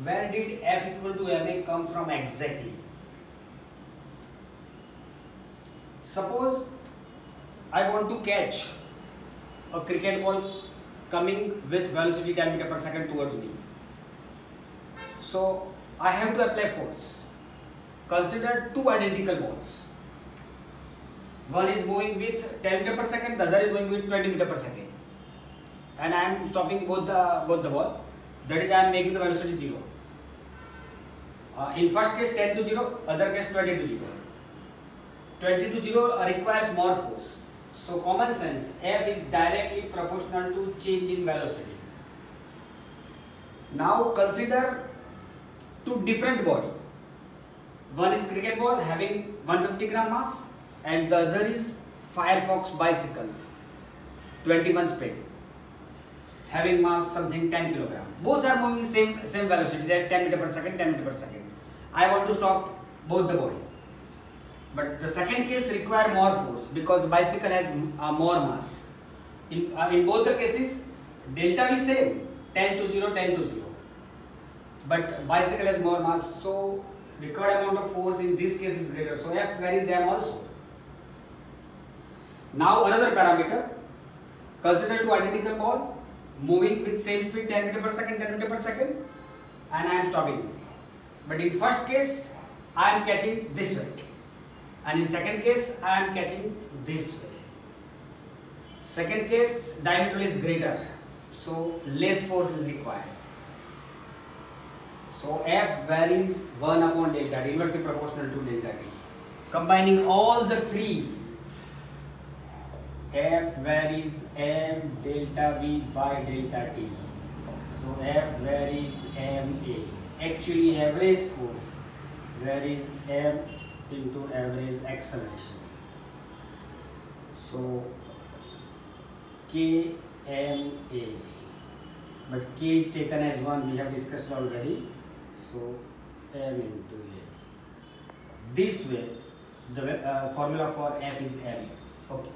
where did F equal to ma come from exactly? Suppose I want to catch a cricket ball coming with velocity 10 meter per second towards me. So I have to apply force. Consider two identical balls. One is moving with 10 meter per second, the other is going with 20 meter per second. And I am stopping both the ball. That is, I am making the velocity 0. In first case 10 to 0, other case 20 to 0. 20 to 0 requires more force. So common sense, F is directly proportional to change in velocity. Now consider two different body. One is cricket ball having 150 gram mass and the other is Firefox bicycle 21 speed having mass something 10 kilogram. Both are moving same velocity, that 10 meter per second, 10 meter per second. I want to stop both the body. But the second case require more force because the bicycle has more mass. In both the cases, delta is same, 10 to 0, 10 to 0. But bicycle has more mass, so required amount of force in this case is greater. So F varies M also. Now another parameter. Consider two identical ball moving with same speed 10 meter per second, 10 meter per second, and I am stopping. But in first case, I am catching this way. And in second case, I am catching this way. Second case, diameter is greater, so less force is required. So F varies 1 upon delta T, inversely proportional to delta T. Combining all the three, F varies M delta V by delta T. So F varies MA. Actually, average force varies M into average acceleration. So KMA, but K is taken as 1, we have discussed already. So M into A. This way, the formula for F is M. Okay.